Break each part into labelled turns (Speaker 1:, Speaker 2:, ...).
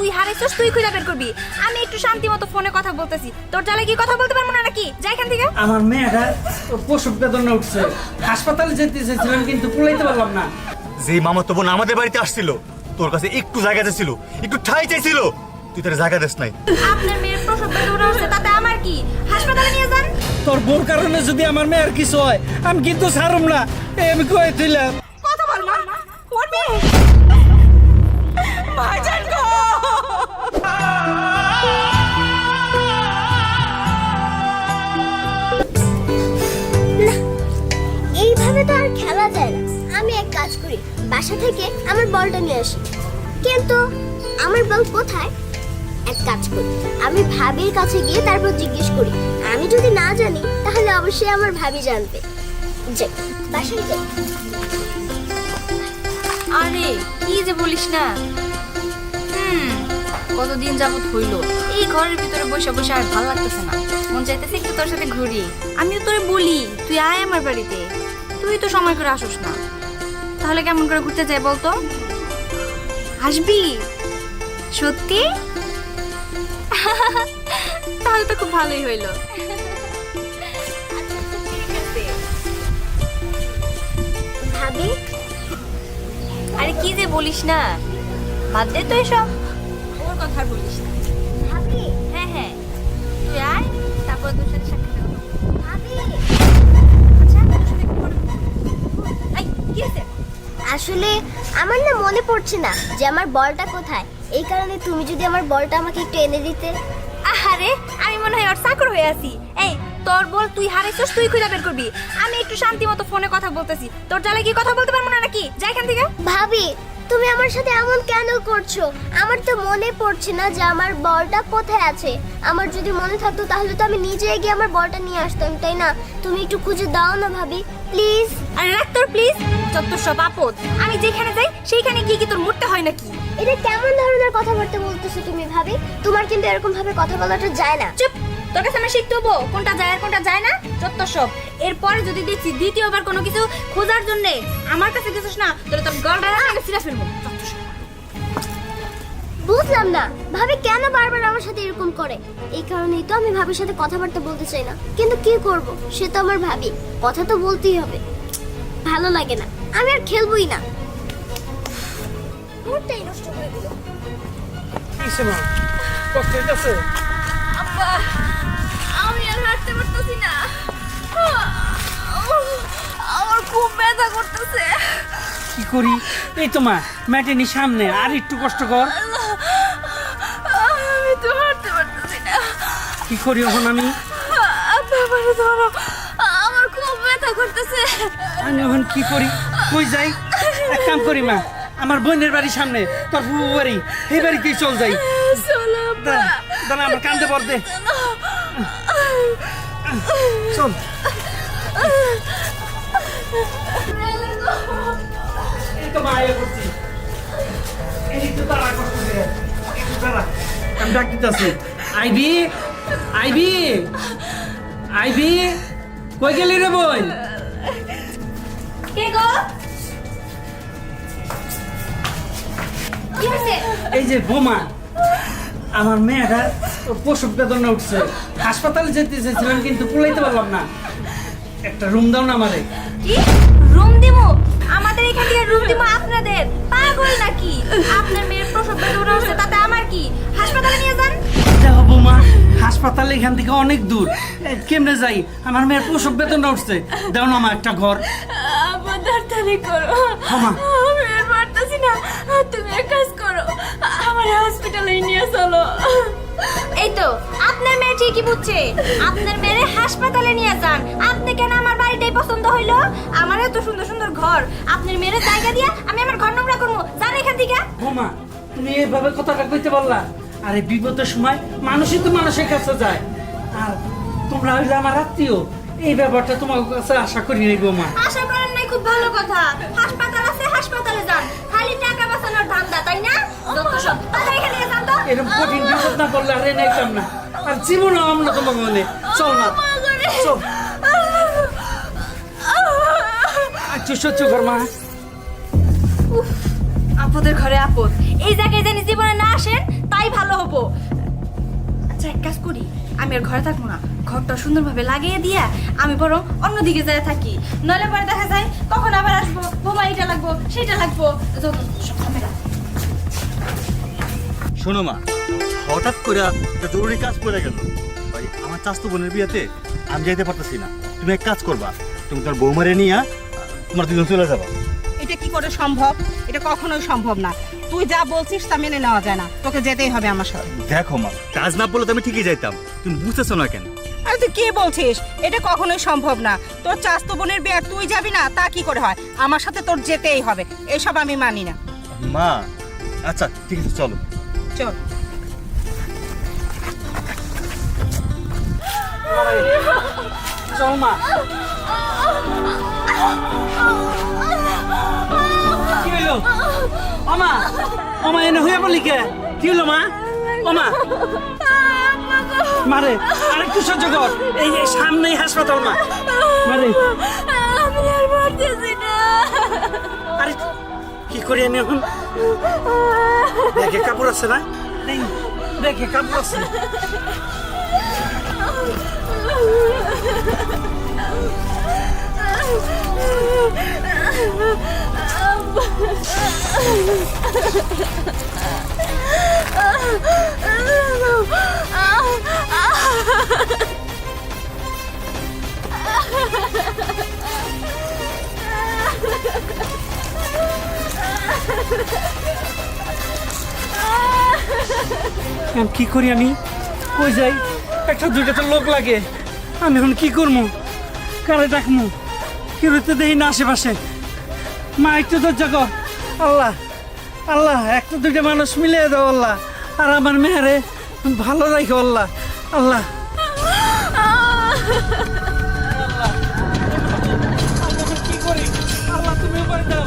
Speaker 1: তুই হারাইছস, তুই খুঁজে বের করবি। আমি একটু শান্তি মতো ফোনে কথা বলতেছি, তোর জ্বালায় কি কথা বলতে পারবো না নাকি? যা এখান থেকে।
Speaker 2: আমার মেয়েটা প্রসব বেদনা উঠছে, হাসপাতালে যেতে চেয়েছিলাম কিন্তু কুলাইতে পারলাম না।
Speaker 3: যে মামাতো বোন আমাদের বাড়িতে আসছিল, তোর কাছে একটু জায়গা চাইছিল, একটু ঠাই চাইছিল, তুই তার জায়গা দিস নাই।
Speaker 1: আপনার মেয়ের প্রসব বেদনা হচ্ছে, তাতে আমার কি? হাসপাতালে নিয়ে যান।
Speaker 2: তোর বোর কারণে যদি আমার মেয়ের কিছু হয় আমি কিন্তু ছাড়ুম না, আমি কয়ে দিলাম।
Speaker 1: কথা বল মা, ওর মেয়ে। ভাইজান গো,
Speaker 4: এইভাবে তো আর খেলা যায় না। আমি এক কাজ করি, বাসা থেকে আমার বলটা নিয়ে আসি। কিন্তু আমার বল কোথায়? এক কাজ করি, আমি ভাবির কাছে গিয়ে তারপর জিজ্ঞেস করি। আমি যদি না জানি তাহলে অবশ্যই আমার ভাবি জানবে। যাই, বাসায় যাই।
Speaker 1: আরে কি যে বলিস না। কতদিন যাবত হইলো এই ঘরের ভিতরে বসে বসে, আর ভালো লাগতেছে না। মন চাইতেছে একটু তোর সাথে ঘুরি। আমিও তোরে বলি তুই আয় আমার বাড়িতে, তুই তো সময় করে আসোস না। তাহলে কেমন করে ঘুরতে যাই বলতো? আসবি সত্যি? তাহলে তো খুব ভালোই হইলো।
Speaker 4: ভাবি,
Speaker 1: আরে কি যে বলিস না, বাদ দে তো এসব, ওর কথা আর বলিস না।
Speaker 4: ভাবি,
Speaker 1: হ্যাঁ হ্যাঁ, তুই আয়, তারপর তোর সাথে সাক্ষাৎ করবো।
Speaker 4: ভাবি।
Speaker 1: আচ্ছা, তোর সাথে একটু পরে কথা বলবো। এই, কি হয়েছে?
Speaker 4: আসলে আমার না মনে পড়ছে না যে আমার বলটা কোথায়। এই কারণে তুমি যদি আমার বলটা আমাকে একটু এনে দিতে।
Speaker 1: আহারে, আমি মনে হয় ওর চাকর হয়ে আছি। এই, তোর বল তুই হারাইছস, তুই খুঁজে বের করবি। আমি একটু শান্তি মতো ফোনে কথা বলতেছি, তোর জ্বালায় কি কথা বলতে পারবো না নাকি? যা এখান থেকে।
Speaker 4: ভাবি, তুমি আমার সাথে এমন কেন করছো? আমার তো মনে পড়ছে না যে আমার বলটা কোথায় আছে। আমার যদি মনে থাকতো তাহলে তো আমি নিজে গিয়ে আমার বলটা নিয়ে আসতাম, তাই না? তুমি একটু খুঁজে দাও না ভাবি, প্লিজ।
Speaker 1: আরে রাখ তোর প্লিজ, যত সব আপদ। আমি যেখানে যাই সেইখানে গিয়ে কি তোর মরতে হয় নাকি?
Speaker 4: এটা কেমন ধরনের কথাবার্তা বলতেছো তুমি ভাবি? তোমার কিন্তু এরকম ভাবে কথা বলাটা যায় না।
Speaker 1: চুপ, তোর কাছে আমরা শিখতে হবো কোনটা যায় আর কোনটা যায় না? যত সব। এরপরে যদি দেখছি দ্বিতীয়বার কোনো কিছু খোঁজার জন্য আমার কাছে গেছিস না, তোরে তোর গলটা আগে ছিঁড়ে ফেলবো। যত সব।
Speaker 4: বুঝলাম না ভাবি কেন বারবার আমার সাথে এরকম করে। এই কারণেই তো আমি ভাবির সাথে কথাবার্তা বলতে চাই না, কিন্তু কি করব, সে তো আমার ভাবি, কথা তো বলতেই হবে। ভালো লাগে না, আমি আর খেলবই না। মুডটাই নষ্ট করে দিল।
Speaker 2: কিসে মা, কষ্ট হইতাছে?
Speaker 1: আব্বা, আমি আর হাঁটতে পারতেছি না, আমার খুব ব্যথা করতেছে।
Speaker 2: কি করি? এই তো মা, ম্যাটেনি সামনে, আর একটু কষ্ট কর।
Speaker 1: আমি তো হাঁটতে পারতেছি না।
Speaker 2: কি করি এখন আমি?
Speaker 1: বাবারে ধরো, আমার খুব ব্যথা করতেছে।
Speaker 2: আমি এখন কি করি? কই যাই? এক কাম করি মা, আমার বোনের বাড়ির সামনে তোর ফুফু বাড়ি, এই বাড়িতেই চল যাই।
Speaker 1: চলো আব্বা।
Speaker 2: দাঁড়া, আমার কান্দে পর দে। চল। এই তো মা, আয়া করছি। এই তো দাঁড়া, কষ্ট করে। একটু দাঁড়া, আমি ডাক দিতেছি। আইবি, আইবি, আইবি, কই গেলি রে বোন?
Speaker 1: কে গো? কি হয়েছে?
Speaker 2: এই যে বোমা, আমার মেয়েটা প্রসব বেদনা উঠছে, হাসপাতালে যেতে চেয়েছিলাম কিন্তু কুলাইতে পারলাম না। একটা রুম দাও না আমারে।
Speaker 1: কি রুম দিমু? আমাদের এখান থেকে রুম দিমু আপনাদের? পাগল নাকি? আপনার মেয়ের প্রসব বেদনা হচ্ছে, তাতে আমার কি? হাসপাতালে নিয়ে যান।
Speaker 2: দেখো বোমা, হাসপাতাল এখান থেকে অনেক দূর, কেমনে যাই? আমার মেয়ের প্রসব বেদনা উঠছে, দাও না আমার একটা ঘর।
Speaker 1: আব্বা তাড়াতাড়ি করো,
Speaker 2: ক্ষমা।
Speaker 1: আমি আর পারতেছি না। তুমি এক কাজ করো, আমার হসপিটালে নিয়ে চলো। এই তো আপনার মেয়ে ঠিকই বুঝছে, আপনার মেয়ে হাসপাতালে নিয়ে যান। আপনি কেন আমার বাড়িটাই পছন্দ হইলো? আমার এত সুন্দর সুন্দর ঘর, আপনার মেয়ের জায়গা দিয়া আমি আমার ঘর নোংরা করবো? যান এখান থেকে।
Speaker 2: বোমা, তুমি এইভাবে কথাটা কইতে পারলা? আরে বিপদের সময় মানুষই তো মানুষের কাছে যায়, আর তোমরা হইলে আমার আত্মীয়, এই ব্যাপারটা তোমার কাছে আশা করি নাই বোমা।
Speaker 1: আশা করেন নাই, খুব ভালো কথা। হাসপাতাল আছে, হাসপাতালে যান। খালি টাকা বাঁচানোর ধান্দা, তাই না? যত সব। তাহলে এখানে নিয়ে যান তো।
Speaker 2: এরকম কঠিন বিপদ না করলে আর নাইতাম না, আর জীবনও আমরা তোমাকে মনে। চল না, চল। আচ্ছা সহ্য কর মা।
Speaker 1: আপদের ঘরে আপদ, এই জায়গায় জানি জীবনে না আসেন তাই আমি আর ঘরে থাকবো না, ঘরটা সুন্দরভাবে লাগিয়ে দিয়া আমি বরং অন্যদিকে যায় থাকি, নইলে পরে দেখা যায় কখন আবার আসবো, বোমা এটা লাগবো সেটা লাগবো, যত সব ঝামেলা।
Speaker 3: শোনো মা, হঠাৎ করে একটা জরুরি কাজ পড়ে গেল। ভাই আমার চাচাতো বোনের বিয়েতে আমি যাইতে পারতেছি না। তুমি এক কাজ করবা, তুমি তোমার বৌমারে নিয়ে তোমার দুজন চলে যাবা।
Speaker 5: এটা কি করে সম্ভব? এটা কখনোই সম্ভব না। তুই যা বলছিস তা মেনে নেওয়া যায় না, তোকে যেতেই হবে আমার সাথে।
Speaker 3: দেখো মা, কাজ না বললে তো আমি ঠিকই যাইতাম, তুমি বুঝতেছো না কেন?
Speaker 5: আরে তুই কি বলছিস? এটা কখনোই সম্ভব না। তোর চাচাতো বোনের বিয়ে আর তুই যাবি না, তা কি করে হয়? আমার সাথে তোর যেতেই হবে, এসব আমি মানি না।
Speaker 3: মা আচ্ছা ঠিক আছে, চলো।
Speaker 5: চল।
Speaker 2: চল মা। কি হইলো? ওমা, ওমা এনে হয়ে বলি কে? কি হলো মা? ওমা মারে, আরেকটু সহ্য কর, এই যে সামনেই হাসপাতাল মা। মারে
Speaker 1: আমি আর পারতেছি না।
Speaker 2: আরে কি করি আমি এখন? দেখে কাপড় আছে না? দেখে কাপড় আছে। এখন কি করি আমি? কই যাই? একটা দুইটা তো লোক লাগে, আমি এখন কি করবো? কারে ডাকমু? কেউ তো দেখি না আশেপাশে। মা একটু ধৈর্য কর। আল্লাহ আল্লাহ, একটা দুইটা মানুষ মিলিয়ে দাও আল্লাহ, আর আমার মেয়েরে ভালো রাখো আল্লাহ। আল্লাহ কি করি? আল্লাহ তুমি উপরে দাও।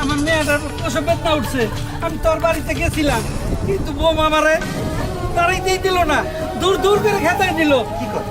Speaker 2: আমার মেয়েটার প্রসব বেদনা উঠছে, আমি তোর বাড়িতে গেছিলাম, কিন্তু বোম আমারে দাঁড়াইতেই দিল না, দূর দূর করে খেতাই দিল। কি কর?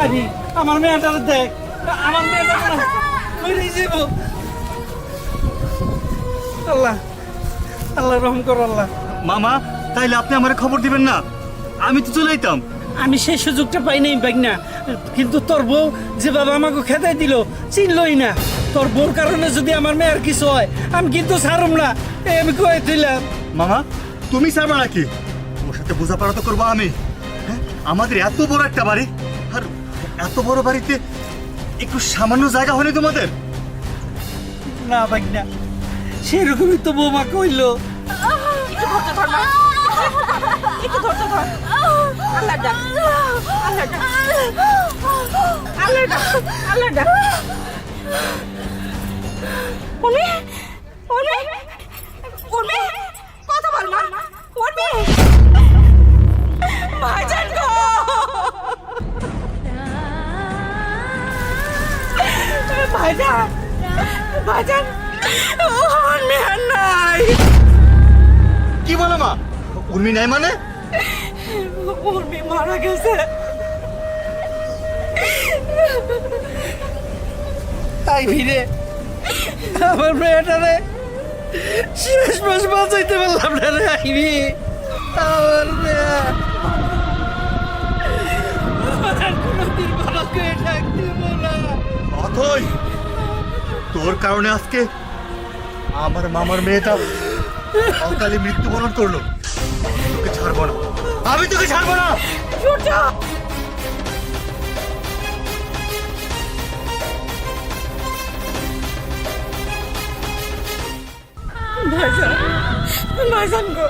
Speaker 2: আরে আমার মেয়েটার দেখ, আমার মেয়েটা মরে যাব। আল্লাহ আল্লাহ রহম কর আল্লাহ।
Speaker 3: মামা তাইলে আপনি আমার খবর দিবেন না? আমি তো চলে যেতাম।
Speaker 2: আমি সেই সুযোগটা পাই নাই বাগ না, কিন্তু তোর বউ যে বাবা আমাকে খেতাই দিল চিনলই না। তোর বউর কারণে যদি আমার মেয়ের কিছু হয় আমি কিন্তু ছাড়ুম না, এই আমি কয়ে দিলাম।
Speaker 3: মামা তুমি চাইবা নাকি? তোমার সাথে বোঝাপড়া তো করবো আমি। হ্যাঁ, আমাদের এত বড় একটা বাড়ি, আর এত বড় বাড়িতে একটু সামান্য জায়গা হয়নি তোমাদের?
Speaker 2: না বাগ না, সেরকমই তো বৌমা কইলো।
Speaker 5: একটু ধৈর্য ধর মা, একটু ধৈর্য ধর। আল্লাহ ডাক, আল্লাহ ডাক, আল্লাহ ডাক, আল্লাহ ডাক। উর্মি, উর্মি, উর্মি, কথা বল মা। উর্মি, ভাইজান গো, ভাইজান, ভাইজান, উর্মি আর নাই।
Speaker 3: কি বলো মা? উর্মি নাই মানে?
Speaker 5: উর্মি মারা গেছে।
Speaker 2: তাই ভিড়ে আমার মেয়েটারে শেষ মাস বাঁচাইতে পারলাম না রে। আইবি আমার মেয়ে আর কোনোদিন ভালো করে ডাক দিব না।
Speaker 3: অথই, তোর কারণে আজকে আমার মামার মেয়েটা অকালে মৃত্যুবরণ করলো। তোকে ছাড়বো না, আমি তোকে ছাড়বো না।
Speaker 5: ভাইজান, ভাইজান গো,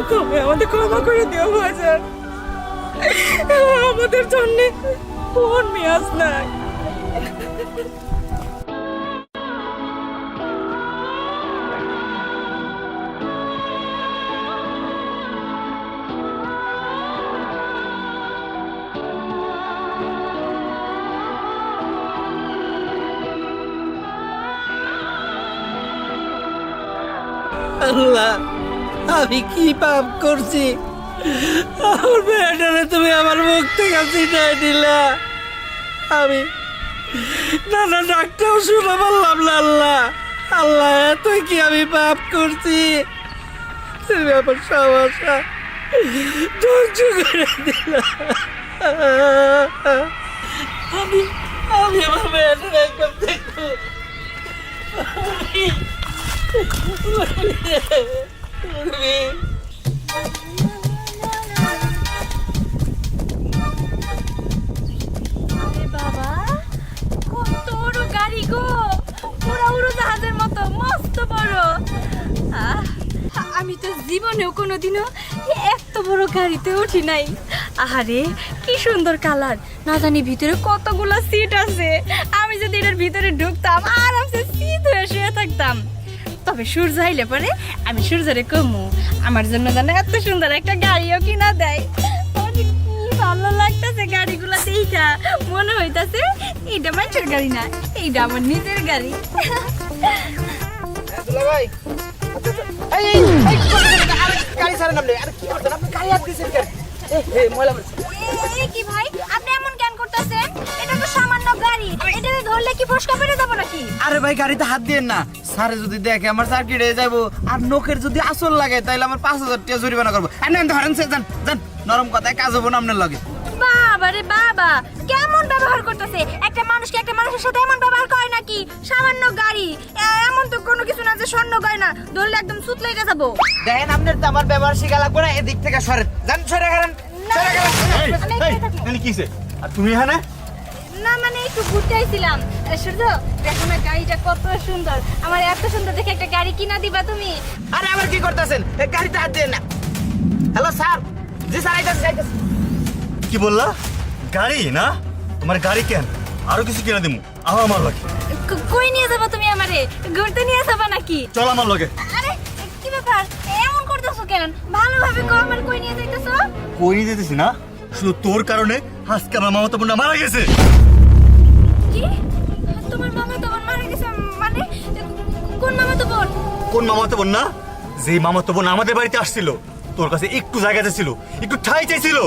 Speaker 5: তুমি আমাদের ক্ষমা করে দিও ভাইজান। আমাদের জন্য ফোন মিয়াস নাই।
Speaker 2: আল্লাহ, আমি কি পাপ করছি? আমার মেয়েটারে তুমি আমার মুখ থেকে ছিটাই দিলা। আমি নানা ডাক্তার শুনে বললাম না। আল্লাহ আল্লাহ, তুই কি আমি পাপ করছি? তুমি আমার সমস্যা ধ্বংস করে দিলা। আমি আমি আমার মেয়েটার একদম দেখবো।
Speaker 1: আরে বাবা, কত বড় গাড়ি গো, পুরা উড়োজাহাজের মতো মস্ত বড়। আমি তো জীবনেও কোনোদিনও এত বড় গাড়িতে উঠি নাই। আহারে কি সুন্দর কালার, না জানি ভিতরে কতগুলো সিট আছে। আমি যদি এটার ভিতরে ঢুকতাম আরামসে সিট হয়ে শুয়ে থাকতাম। তবে সূর্য আইলে পরে আমি সূর্যরে কমু আমার জন্য যেন এত সুন্দর একটা গাড়িও কিনা দেয়। আমার যে কি ভালো লাগতেছে গাড়িগুলা দেখা, মনে হইতাছে এইটা মানুষের গাড়ি না, এইটা আমার নিজের গাড়ি।
Speaker 2: দুলা ভাই, এই এই এই আরে গাড়ি ছাড়েন আপনি। আরে কি করছেন আপনি? গাড়ি হাত দিয়েছেন কেন? এই ময়লা বলছে।
Speaker 1: এই কি ভাই, আপনি এমন কেন করতেছেন? এটা তো সামান্য গাড়ি, এটাতে ধরলে কি ফসকা পেরে যাবো নাকি?
Speaker 6: আরে ভাই গাড়িতে হাত দিয়েন না, স্যারে যদি দেখে আমার চাকরি হয়ে যাবো, আর নখের যদি আসল লাগে তাহলে আমার 5,000 টাকা জরিমানা করবো। আর না ধরেন সে যান যান, নরম কথায় কাজ হবো না আপনার লগে।
Speaker 1: বাবা রে বাবা, কেমন ব্যবহার করতেছে? একটা মানুষকে একটা মানুষের সাথে এমন ব্যবহার করে নাকি? সামান্য গাড়ি, এমন তো কোনো কিছু না যে স্বর্ণ গয়না, ধরলে একদম সুত লেগে যাবো।
Speaker 6: দেখেন আপনার তো আমার ব্যবহার শিখা লাগবে না, এদিক থেকে সরেন যান, সরে গেলেন।
Speaker 3: এই কিসে আর তুমি এখানে?
Speaker 1: না মানে একটু ঘুরতে আইছিলাম। সূর্য দেখো না গাড়িটা কত সুন্দর, আমার এত সুন্দর দেখে একটা গাড়ি কিনা দিবা তুমি?
Speaker 6: আরে আবার কি করতেছেন? গাড়িতে হাত দিয়েন না। হ্যালো স্যার, জি স্যার আইতাছি।
Speaker 3: কি বললা? গাড়ি না? তোমার গাড়ি কেন? আরো কিছু কিনে দিমু। আমার লগে
Speaker 1: কই নিয়ে যাবা তুমি আমারে? ঘুরতে নিয়ে যাবা নাকি?
Speaker 3: চল আমার লগে।
Speaker 1: আরে কি ব্যাপার, এমন করতেছো কেন? ভালোভাবে কও, আমার কই নিয়ে যাইতেছো?
Speaker 3: কই নিয়ে যেতেছি না, শুধু তোর কারণে আজকে আমার মামাতো বোনটা মারা গেছে।
Speaker 1: কি? তোমার মামা তো বোন মারা গেছে? মানে কোন মামা তো বোন?
Speaker 3: কোন মামাতো বোন না? যে মামাতো বোন আমাদের বাড়িতে আসছিল, তোর কাছে একটু জায়গা চাইছিল, একটু ঠাই চাইছিল,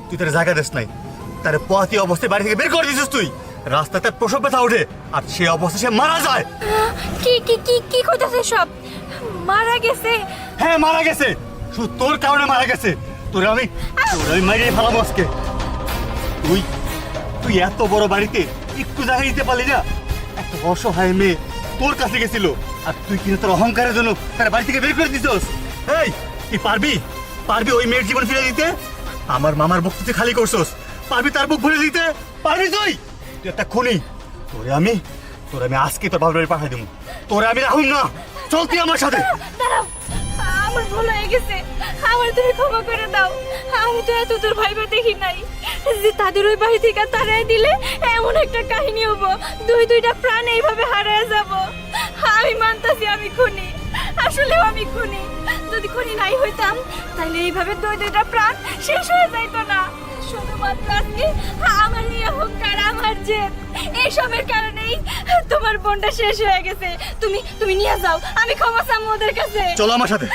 Speaker 3: তুই তার জায়গা দিস নাই। তার পথি অবস্থায় বাড়ি থেকে বের করে দিয়েছিস তুই। রাস্তাতে প্রসব ব্যথা ওঠে আর সে অবস্থা সে মারা যায়।
Speaker 1: কি কি কি কি কইতাছে সব? মারা গেছে?
Speaker 3: হ্যাঁ মারা গেছে, শুধু তোর কারণে মারা গেছে। তোর আমি মারিয়ে ফেলাবো আজকে। তুই তুই এত বড় বাড়িতে একটু জায়গা দিতে পারলি না? একটা অসহায় মেয়ে তোর কাছে গেছিল আর তুই কিনা তোর অহংকারের জন্য তার বাড়ি থেকে বের করে দিছস। এই তুই পারবি পারবি ওই মেয়ের জীবন ফিরে দিতে? আমার মামার বুক তুই খালি করছস, পারবি তার বুক ভরে দিতে? পারবি তুই? তুই একটা খুনি। তোরে আমি আজকে তোর বাবার বাড়ি পাঠাই দেবো। তোরে আমি রাখুন না, চল তুই আমার সাথে।
Speaker 1: দাঁড়াও, আমার ভুল হয়ে গেছে, আমার তুমি ক্ষমা করে দাও। আমি তো এত তোর ভাইবা দেখি নাই যে তাদের ওই বাড়ি থেকে তাড়াই দিলে এমন একটা কাহিনী হবো, দুইটা প্রাণ এইভাবে হারিয়ে যাব। আমি মানতাছি আমি খুনি, আসলেও আমি খুনি। যদি খুনি নাই হইতাম তাহলে এইভাবে দুইটা প্রাণ শেষ হয়ে যাইতো না। শুধুমাত্র আজকে আমার এই অহংকার, আমার জেদ, এইসবের কারণেই তোমার বোনটা শেষ হয়ে গেছে। তুমি নিয়ে যাও, আমি ক্ষমা চাবো ওদের কাছে।
Speaker 3: চলো আমার সাথে।